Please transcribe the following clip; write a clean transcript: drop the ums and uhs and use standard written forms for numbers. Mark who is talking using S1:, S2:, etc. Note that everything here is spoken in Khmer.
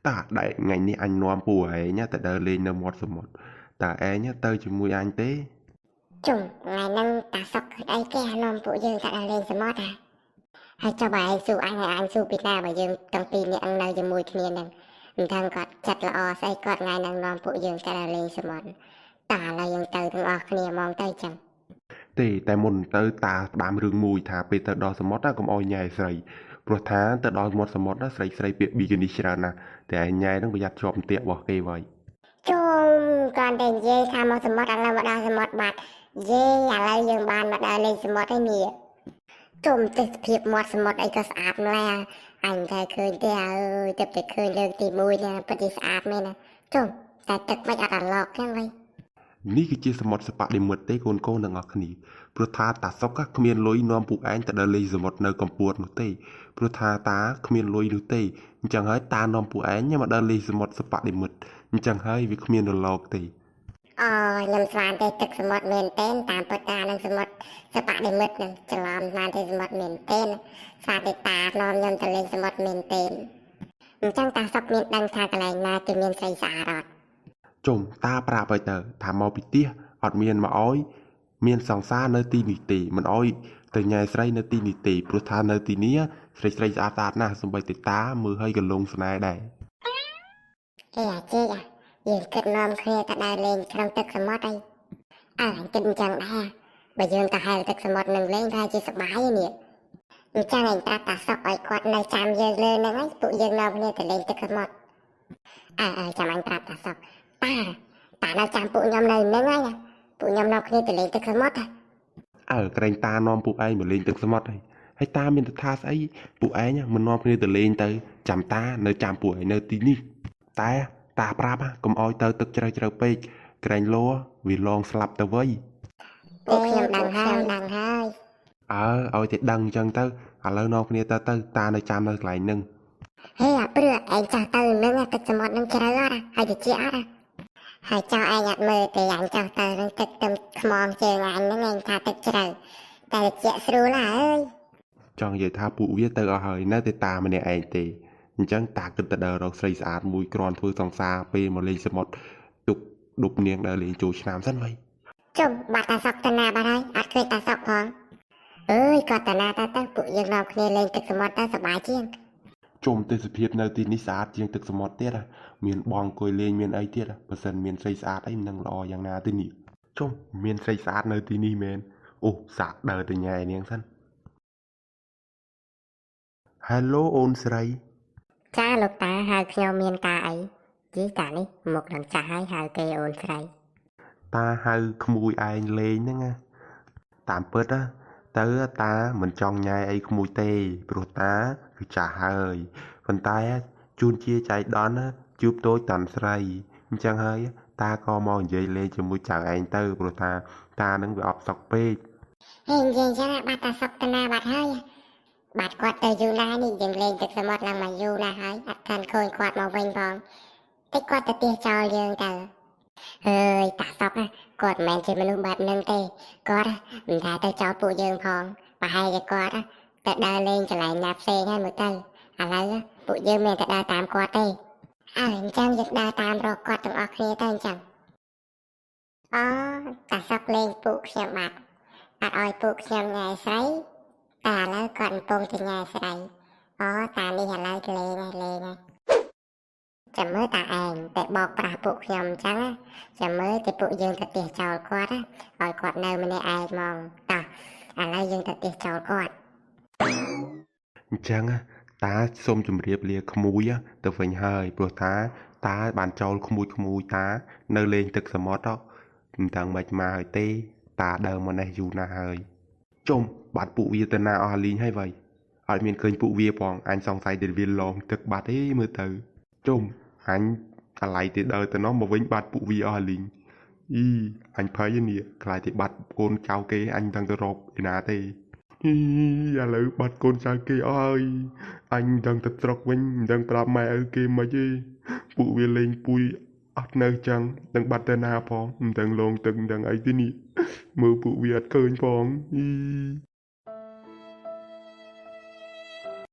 S1: Ta đại ngàyនេះអញនាំពូឯងទៅដើរលេងនៅមាត់សមុទ្រតើឯងទៅជាមួយអញទេ
S2: ជុំថ្ងៃហ្នឹងតាសុកអីគេនាំពួកយើងទៅលេងសមុទ្រហើយចុះបើឯងស៊ូអញហើយអញស៊ូពីណាបើយើងទាំងពីរនាក់នៅជាមួយគ្នាហ្នឹងមិនដឹងគាត់ចិត្តល្អស្អីគាត់ថ្ងៃហ្នឹងនាំពួកយើងទៅលេងសមុទ្រតាឥឡូវយើងទៅទាំងអស់គ្នាហ្មងទៅចឹង
S1: ទេតែមុនទៅតាផ្ដាំរឿងមួយថាពេលទៅដល់សមុទ្រកុំអោយញ៉ែស្រីព្រោះថាទៅដល់មាត់សមុទ្រស្រីស្រីពាក្យប៊ីគីនីច្រើនណាស់តែឯងញ៉ែនឹងប្រយ័ត្នជាប់អន្ទាក់របស់គេໄວ
S2: ជុំគាត់តែនិយាយថាមកសមុទ្រឥឡូវមកដល់សមុទ្របាត់យេឥឡូវយើងបានមកដល់លេងសមុទ្រហើយនេះជុំទេសភាពមាត់សមុទ្រអីក៏ស្អាតម្ល៉េះអញតែឃើញទេអើយទៅតែឃើញលើកទី1ណាពិតជាស្អាតមែនណាជុំតែទឹកមិនអត់អាឡកចឹងវិញ
S1: នេះគឺជាសមុទ្រសបដិមិត្តទេកូនកូនទាំងអស់គ្នាព្រោះថាតាសុកគ្មានលុយនាំពួកឯងទៅដល់លេងសមុទ្រនៅកំពតនោះទេព្រោះថាតាគ្មានលុយនោះទេអញ្ចឹងហើយតានាំពួកឯងមកដល់លេងសមុទ្រសបដិមិត្តអញ្ចឹងហើយវាគ្មានរលកទេ
S2: អូខ្ញុំស្មានទេទឹកសមុទ្រមែនទេតាមពិតតានឹងសមុទ្រសបនិមិត្តនឹងច្រឡំស្មានទេសមុទ្រមែនទេស្មានទេតានាំខ្ញុំទៅលេងសមុទ្រមែនទេអញ្ចឹងតាសុកមានដឹងថាកន្លែងណាគេមានស្រីស្អាតអត់
S1: ជុំតាប្រាប់ឲ្យទៅថាមកពីផ្ទះអត់មានមកអោយមានសង្សារនៅទីនេះទេមិនអោយទៅញ៉ែស្រីនៅទីនេះទេព្រោះថានៅទីនេះស្រីស្រីស្អាតស្អាតណាស់សូម្បីតែតាមើលឲ្យក៏លងស្នេហ៍ដែរ
S2: អេអាចេកយើងគិតនាំគ្នាទៅដើរលេងក្នុងទឹកសមុទ្រអីគិតអញ្ចឹងដែរបើយើងទៅហែលទឹកសមុទ្រនឹងលេងថាជាសប្បាយនេះអញ្ចឹងឯងប្រាប់តាសុកឲ្យគាត់នៅចាំយើងលើហ្នឹងហើយពួកយើងនាំគ្នាទៅលេងទឹកសមុទ្រចាំអញប្រាប់តាសុកតានៅចាំពួកខ្ញុំនៅហ្នឹងហើយពួកខ្ញុំនាំគ្នាទៅលេងទឹកសមុទ្រ
S1: ក្រែងតានាំពួកឯងមកលេងទឹកសមុទ្រហើយតាមានទៅថាស្អីពួកឯងមិននាំគ្នាទៅលេងទៅចាំតានៅចាំពួកឯងនៅទីនេះតែតាប្រាប់កុំអោយទៅទឹកជ្រៅជ្រៅពេកក្រែងលោវាលងស្លាប់ទៅវិញ
S2: ពួកខ្ញុំដឹងហើយ
S1: ឲ្យតែដឹងអញ្ចឹងទៅឥឡូវនាំគ្នាទៅតានៅចាំនៅកន្លែងហ្នឹង
S2: ហេអាព្រឺឯងចាស់ទៅនឹងទឹកសមុទ្រនឹងជ្រៅអត់ហើយតិចអត់ហើយចៅឯងអត់មើលទេអញចង់ទៅនឹងទឹកទឹមខ្មងជើងអញហ្នឹងឯងថាទឹកជ្រៅតែតិចស្រួលណាស់អើយ
S1: ចង់និយាយថាពួកវាទៅអស់ហើយនៅតែតាម្នាក់ឯងទេអញ្ចឹងតាគិតទៅដើររកស្រីស្អាតមួយគ្រាន់ធ្វើសង្សារពេលមកលេងសមុទ្រទុកដប់នាងដើរលេងចូលឆ្នាំសិនវិញ
S2: ជុំបាត់តាសុកតាណាបាត់ហើយអត់ឃើញតាសុកផងអើយគាត់តាណាទៅពួកយើងនាំគ្នាលេងទឹកសមុទ្រទៅសប្បាយជាង
S1: ជុំទេសភាពនៅទីនេះស្អាតជាងទឹកសមុទ្រទៀតមានបងអង្គុយលេងមានអីទៀតបើសិនមានស្រីស្អាតអីមិននឹងល្អយ៉ាងណាទេនេះជុំមានស្រីស្អាតនៅទីនេះមែនអូសាក់ដើរទៅញ៉ែនាងសិន Hello អូនស្រី
S2: ចាលោកតាហៅខ្ញុំមានការអីយីតានេះមកនឹងចាស់ហើយហៅគេអូនស្រី
S1: តាហៅក្មួយឯងលេងហ្នឹងតាមពិតទៅតាមិនចង់ញ៉ែអីក្មួយទេព្រោះតាគឺចាស់ហើយប៉ុន្តែជួនជាចៃដន្យជួបតូចតាន់ស្រីអញ្ចឹងហើយតាក៏មកនិយាយលេងជាមួយចៅឯងទៅព្រោះថាតានឹងវាអត់សុខពេក
S2: ហេនិយាយចឹងបាត់តាសុកតាណាបាត់ហើយបាត់គាត់ទៅយូរណាស់នេះយើងលេងទឹកសមុទ្រឡើងមកយូរណាស់ហើយអត់ទាន់ឃើញគាត់មកវិញផងតិចគាត់ទៅផ្ទះចោលយើងទៅអើយតាសុកគាត់មិនមែនជាមនុស្សបែបហ្នឹងទេគាត់មិនថាទៅចោលពួកយើងផងប្រហែលជាគាត់ទៅដើរលេងកន្លែងណាផ្សេងហើយមើលទៅឥឡូវពួកយើងមានតែដើរតាមគាត់ទេអញ្ចឹងយើងដើរតាមរកគាត់ទាំងអស់គ្នាទៅអញ្ចឹងអូតាសុកលេងពួកខ្ញុំបាត់អត់ឲ្យពួកខ្ញុំញ៉ែស្រីតែឥឡូវគាត់កំពុងតែញ៉ែស្រីអូតានេះឥឡូវលេងហើយចាំមើលតាឯងតែបោកប្រាស់ពួកខ្ញុំអញ្ចឹងចាំមើលតែពួកយើងទៅផ្ទះចោលគាត់ឲ្យគាត់នៅម្នាក់ឯងហ្មងតោះឥឡូវយើងទៅផ្ទះចោលគាត់
S1: អញ្ចឹងតាសូមជម្រាបលាក្មួយទៅវិញហើយព្រោះថាតាបានចោលក្មួយតានៅលេងទឹកសមុទ្រមិនដឹងមិនមកហើយទេតាដើរមកនេះយូរណាស់ហើយជុំបាត់ពួកវាទៅណាអស់លីងហើយវ៉ៃអត់មានឃើញពួកវាផងអញសង្ស័យតែវាឡងទឹកបាត់ទេមើលទៅជុំអញអាឡ័យទៅដើរទៅនោះមកវិញបាត់ពួកវាអស់លីងអញភ័យនេះខ្លាចតែបាត់កូនចៅគេអញដឹងទៅរកឯណាទេឥឡូវបាត់កូនចៅគេអស់ហើយអញមិនដឹងទៅស្រុកវិញមិនដឹងប្រាប់ម៉ែឪគេមិនទេពួកវាលេងពួយអត់នៅចឹងនឹងបាត់ទៅណាផងមិនដឹងលងទឹកមិនដឹងអីទេនេះមើលពួកវាអត់ឃើញផង